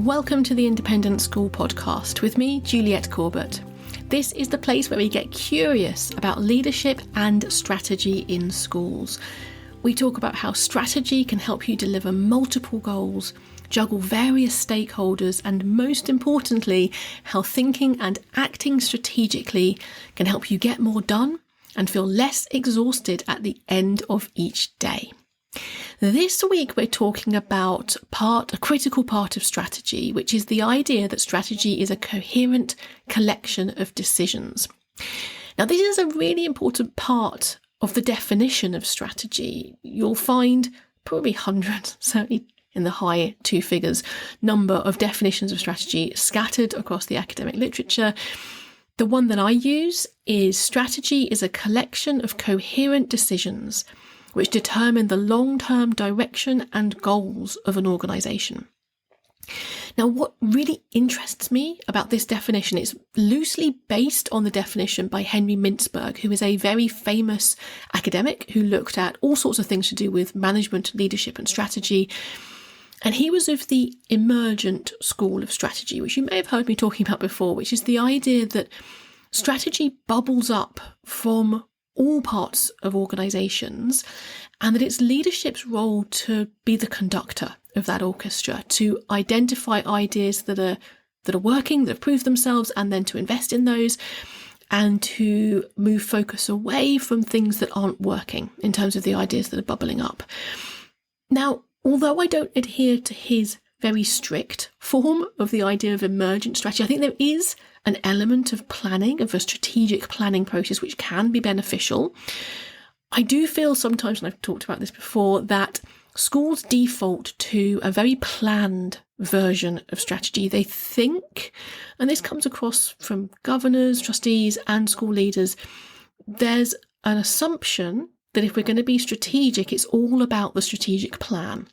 Welcome to the Independent School Podcast with me, Juliette Corbett. This is the place where we get curious about leadership and strategy in schools. We talk about how strategy can help you deliver multiple goals, juggle various stakeholders, and most importantly, how thinking and acting strategically can help you get more done and feel less exhausted at the end of each day. This week we're talking about a critical part of strategy, which is the idea that strategy is a coherent collection of decisions. Now, this is a really important part of the definition of strategy. You'll find probably hundreds, certainly in the high two figures, number of definitions of strategy scattered across the academic literature. The one that I use is strategy is a collection of coherent decisions which determine the long-term direction and goals of an organisation. Now, what really interests me about this definition is loosely based on the definition by Henry Mintzberg, who is a very famous academic who looked at all sorts of things to do with management, leadership and strategy. And he was of the emergent school of strategy, which you may have heard me talking about before, which is the idea that strategy bubbles up from all parts of organisations, and that it's leadership's role to be the conductor of that orchestra, to identify ideas that are working, that have proved themselves, and then to invest in those, and to move focus away from things that aren't working in terms of the ideas that are bubbling up. Now, although I don't adhere to his very strict form of the idea of emergent strategy, I think there is an element of planning, of a strategic planning process, which can be beneficial. I do feel sometimes, and I've talked about this before, that schools default to a very planned version of strategy. They think, and this comes across from governors, trustees, and school leaders, there's an assumption that if we're going to be strategic, it's all about the strategic plan,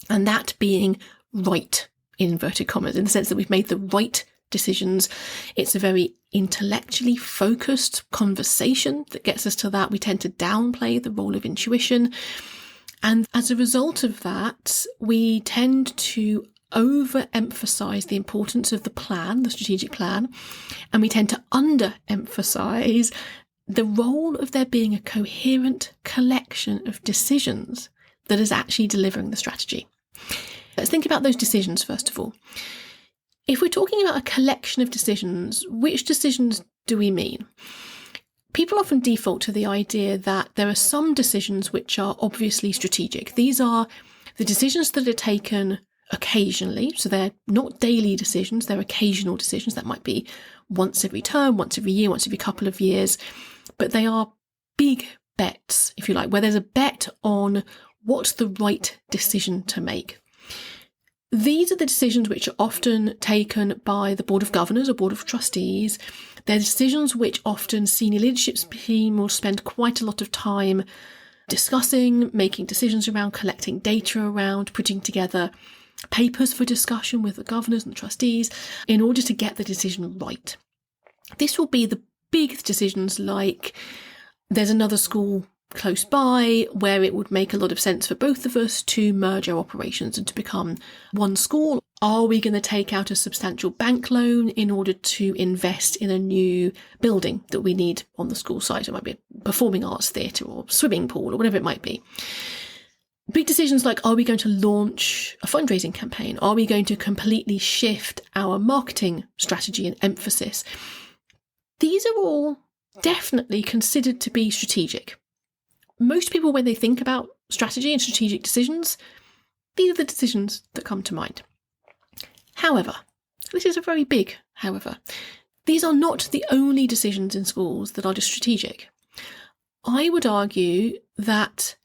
and that being right, in inverted commas, in the sense that we've made the right decisions. It's a very intellectually focused conversation that gets us to that. We tend to downplay the role of intuition. And as a result of that, we tend to overemphasize the importance of the plan, the strategic plan, and we tend to underemphasize the role of there being a coherent collection of decisions that is actually delivering the strategy. Let's think about those decisions first of all. If we're talking about a collection of decisions, which decisions do we mean? People often default to the idea that there are some decisions which are obviously strategic. These are the decisions that are taken occasionally, so they're not daily decisions, they're occasional decisions. That might be once every term, once every year, once every couple of years, but they are big bets, if you like, where there's a bet on what's the right decision to make. These are the decisions which are often taken by the Board of Governors or Board of Trustees. They're decisions which often senior leadership team will spend quite a lot of time discussing, making decisions around, collecting data around, putting together papers for discussion with the governors and the trustees in order to get the decision right. This will be the big decisions like there's another school close by where it would make a lot of sense for both of us to merge our operations and to become one school. Are we going to take out a substantial bank loan in order to invest in a new building that we need on the school site? It might be a performing arts theatre or swimming pool or whatever it might be. Big decisions like, are we going to launch a fundraising campaign? Are we going to completely shift our marketing strategy and emphasis? These are all definitely considered to be strategic. Most people, when they think about strategy and strategic decisions, these are the decisions that come to mind. However, this is a very big however, these are not the only decisions in schools that are just strategic. I would argue that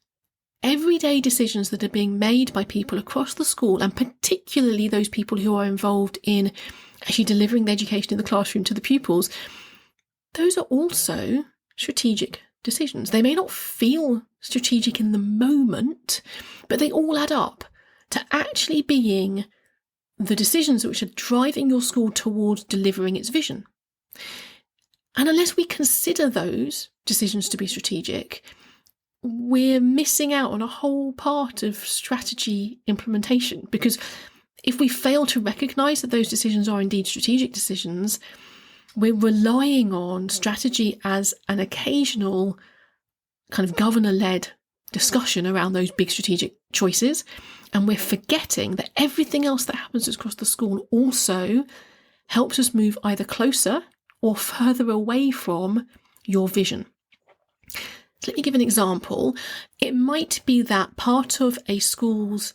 everyday decisions that are being made by people across the school, and particularly those people who are involved in actually delivering the education in the classroom to the pupils, those are also strategic decisions. They may not feel strategic in the moment, but they all add up to actually being the decisions which are driving your school towards delivering its vision. And unless we consider those decisions to be strategic, we're missing out on a whole part of strategy implementation, because if we fail to recognise that those decisions are indeed strategic decisions, we're relying on strategy as an occasional kind of governor-led discussion around those big strategic choices, and we're forgetting that everything else that happens across the school also helps us move either closer or further away from your vision. So let me give an example. It might be that part of a school's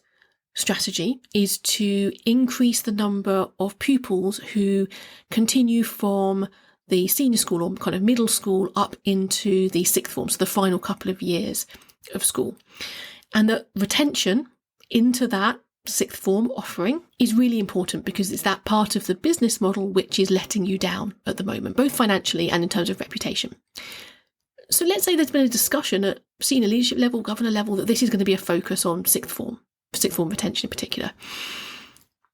strategy is to increase the number of pupils who continue from the senior school or kind of middle school up into the sixth form, so the final couple of years of school. And that retention into that sixth form offering is really important because it's that part of the business model which is letting you down at the moment, both financially and in terms of reputation. So let's say there's been a discussion at senior leadership level, governor level, that this is going to be a focus on sixth form retention in particular.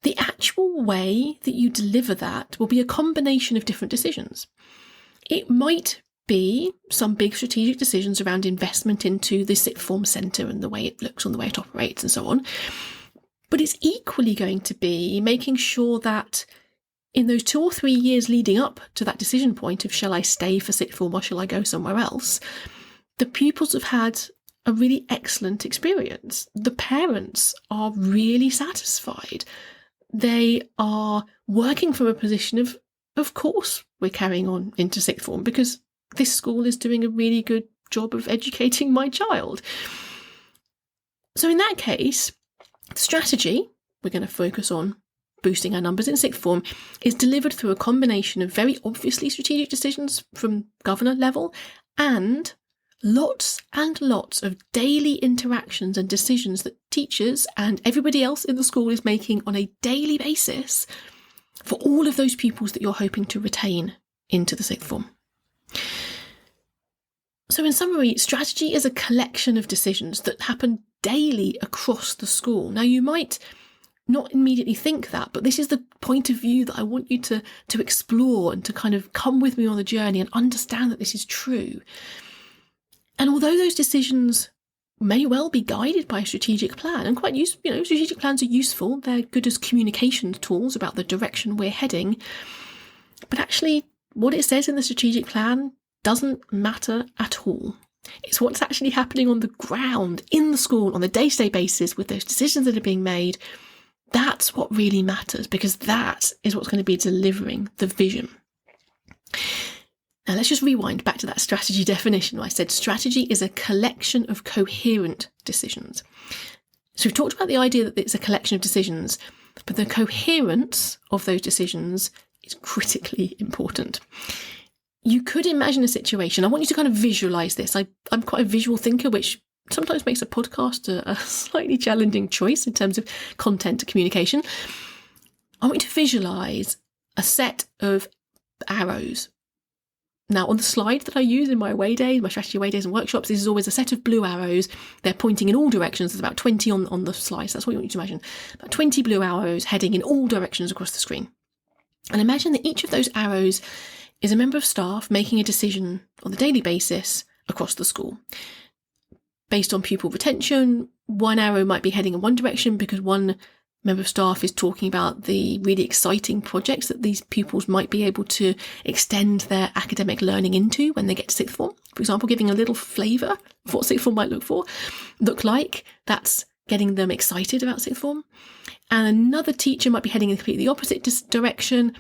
The actual way that you deliver that will be a combination of different decisions. It might be some big strategic decisions around investment into the sixth form centre and the way it looks and the way it operates and so on. But it's equally going to be making sure that in those 2 or 3 years leading up to that decision point of shall I stay for sixth form or shall I go somewhere else, the pupils have had a really excellent experience. The parents are really satisfied. They are working from a position of course, we're carrying on into sixth form because this school is doing a really good job of educating my child. So in that case, the strategy we're going to focus on boosting our numbers in sixth form is delivered through a combination of very obviously strategic decisions from governor level and lots and lots of daily interactions and decisions that teachers and everybody else in the school is making on a daily basis for all of those pupils that you're hoping to retain into the sixth form. So in summary, strategy is a collection of decisions that happen daily across the school. Now, you might not immediately think that, but this is the point of view that I want you to explore and to kind of come with me on the journey and understand that this is true. And although those decisions may well be guided by a strategic plan, and quite strategic plans are useful, they're good as communication tools about the direction we're heading, but actually what it says in the strategic plan doesn't matter at all. It's what's actually happening on the ground, in the school, on a day-to-day basis with those decisions that are being made. That's what really matters, because that is what's going to be delivering the vision. Now let's just rewind back to that strategy definition. I said strategy is a collection of coherent decisions. So we've talked about the idea that it's a collection of decisions, but the coherence of those decisions is critically important. You could imagine a situation. I want you to kind of visualize this. I'm quite a visual thinker, which sometimes makes a podcast a slightly challenging choice in terms of content communication. I want you to visualize a set of arrows. Now, on the slide that I use in my away days, my strategy away days and workshops, this is always a set of blue arrows. They're pointing in all directions. There's about 20 on the slide. So that's what you want you to imagine. About 20 blue arrows heading in all directions across the screen. And imagine that each of those arrows is a member of staff making a decision on a daily basis across the school. Based on pupil retention, one arrow might be heading in one direction because one member of staff is talking about the really exciting projects that these pupils might be able to extend their academic learning into when they get to sixth form. For example, giving a little flavour of what sixth form might look like. That's getting them excited about sixth form. And another teacher might be heading in completely the opposite direction.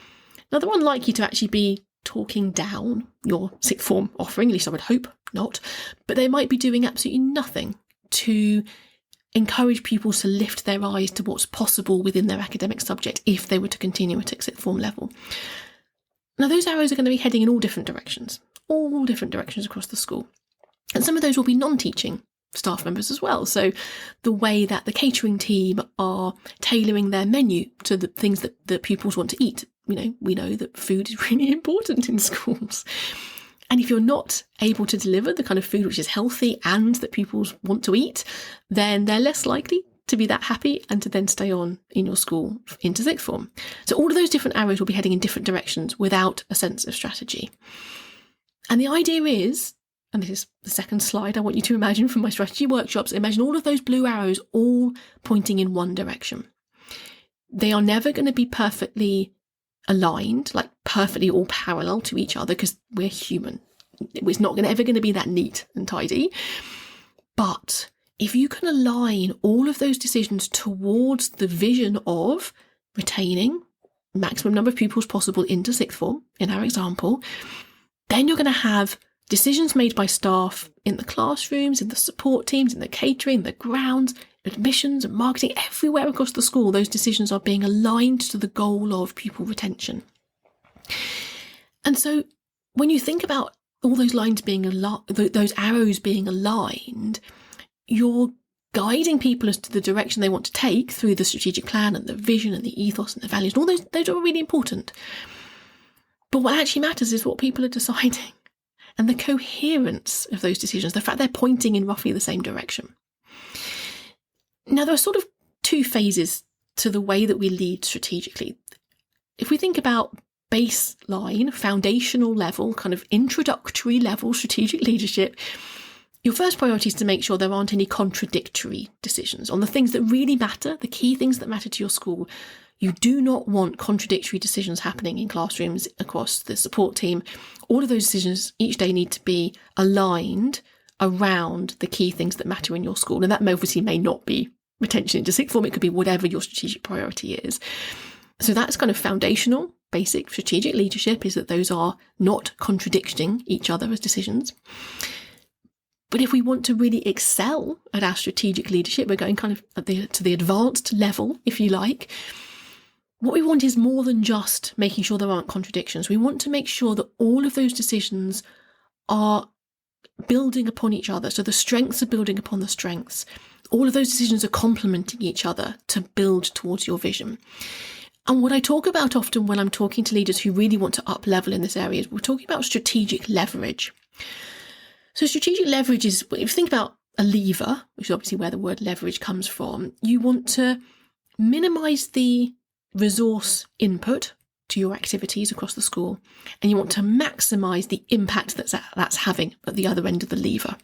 Now, they're unlikely to actually be talking down your sixth form offering, at least I would hope not, but they might be doing absolutely nothing to encourage pupils to lift their eyes to what's possible within their academic subject if they were to continue at sixth form level. Now, those arrows are going to be heading in all different directions across the school. And some of those will be non-teaching staff members as well. So the way that the catering team are tailoring their menu to the things that the pupils want to eat. We know that food is really important in schools. And if you're not able to deliver the kind of food which is healthy and that pupils want to eat, then they're less likely to be that happy and to then stay on in your school into sixth form. So all of those different arrows will be heading in different directions without a sense of strategy. And the idea is, and this is the second slide I want you to imagine from my strategy workshops, imagine all of those blue arrows all pointing in one direction. They are never going to be perfectly aligned, like perfectly all parallel to each other, because we're human. It's not ever going to be that neat and tidy. But if you can align all of those decisions towards the vision of retaining maximum number of pupils possible into sixth form, in our example, then you're going to have decisions made by staff in the classrooms, in the support teams, in the catering, the grounds, admissions and marketing, everywhere across the school. Those decisions are being aligned to the goal of pupil retention. And so when you think about all those lines being those arrows being aligned, you're guiding people as to the direction they want to take through the strategic plan and the vision and the ethos and the values. And all those are really important. But what actually matters is what people are deciding and the coherence of those decisions, the fact they're pointing in roughly the same direction. Now, there are sort of two phases to the way that we lead strategically. If we think about baseline, foundational level, kind of introductory level strategic leadership, your first priority is to make sure there aren't any contradictory decisions on the things that really matter, the key things that matter to your school. You do not want contradictory decisions happening in classrooms across the support team. All of those decisions each day need to be aligned around the key things that matter in your school. And that obviously may not be retention into sixth form. It could be whatever your strategic priority is. So that's kind of foundational, basic strategic leadership, is that those are not contradicting each other as decisions. But if we want to really excel at our strategic leadership, we're going kind of to the advanced level, if you like. What we want is more than just making sure there aren't contradictions. We want to make sure that all of those decisions are building upon each other. So the strengths are building upon the strengths. All of those decisions are complementing each other to build towards your vision. And what I talk about often when I'm talking to leaders who really want to up level in this area is we're talking about strategic leverage. So strategic leverage is, if you think about a lever, which is obviously where the word leverage comes from, you want to minimise the resource input to your activities across the school, and you want to maximise the impact that's having at the other end of the lever.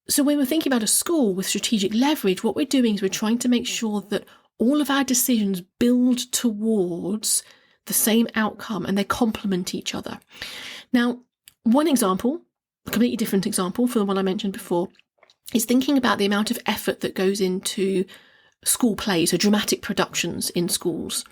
So when we're thinking about a school with strategic leverage, what we're doing is we're trying to make sure that all of our decisions build towards the same outcome and they complement each other. Now, one example, a completely different example from the one I mentioned before, is thinking about the amount of effort that goes into school plays, so dramatic productions in schools.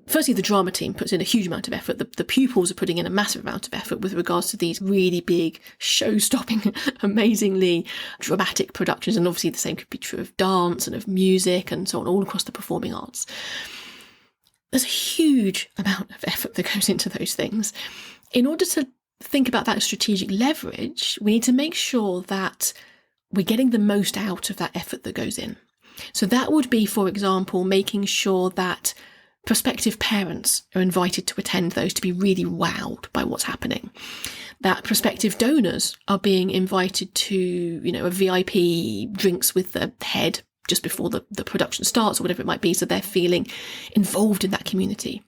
Firstly, the drama team puts in a huge amount of effort. The pupils are putting in a massive amount of effort with regards to these really big, show-stopping, amazingly dramatic productions. And obviously the same could be true of dance and of music and so on, all across the performing arts. There's a huge amount of effort that goes into those things. In order to think about that strategic leverage, we need to make sure that we're getting the most out of that effort that goes in. So that would be, for example, making sure that prospective parents are invited to attend those to be really wowed by what's happening. That prospective donors are being invited to, a VIP drinks with the head just before the production starts or whatever it might be. So they're feeling involved in that community.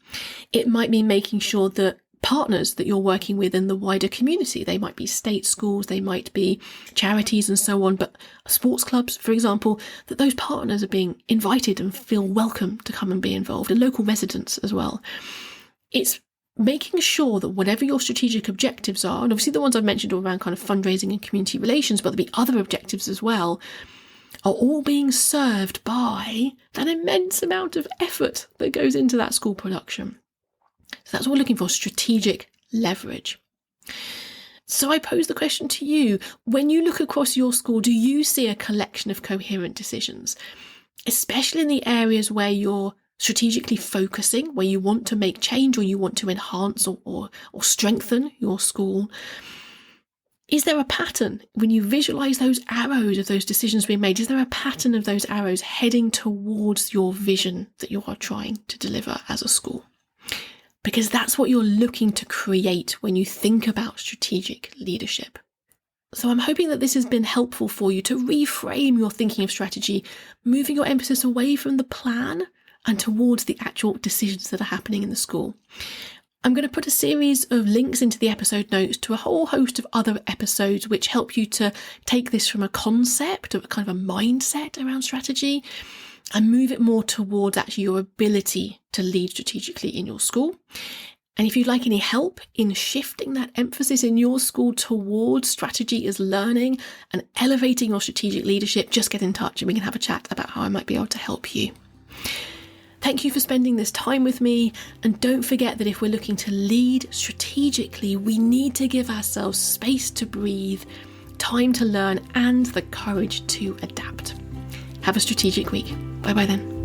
It might mean making sure that partners that you're working with in the wider community, they might be state schools, they might be charities and so on, but sports clubs, for example, that those partners are being invited and feel welcome to come and be involved, and local residents as well. It's making sure that whatever your strategic objectives are, and obviously the ones I've mentioned all around kind of fundraising and community relations, but there'll be other objectives as well, are all being served by that immense amount of effort that goes into that school production. So that's what we're looking for, strategic leverage. So I pose the question to you, when you look across your school, do you see a collection of coherent decisions, especially in the areas where you're strategically focusing, where you want to make change or you want to enhance or strengthen your school? Is there a pattern when you visualize those arrows of those decisions being made? Is there a pattern of those arrows heading towards your vision that you are trying to deliver as a school? Because that's what you're looking to create when you think about strategic leadership. So I'm hoping that this has been helpful for you to reframe your thinking of strategy, moving your emphasis away from the plan and towards the actual decisions that are happening in the school. I'm going to put a series of links into the episode notes to a whole host of other episodes which help you to take this from a concept of a kind of a mindset around strategy and move it more towards actually your ability to lead strategically in your school. And if you'd like any help in shifting that emphasis in your school towards strategy as learning and elevating your strategic leadership, just get in touch and we can have a chat about how I might be able to help you. Thank you for spending this time with me. And don't forget that if we're looking to lead strategically, we need to give ourselves space to breathe, time to learn, and the courage to adapt. Have a strategic week. Bye bye then.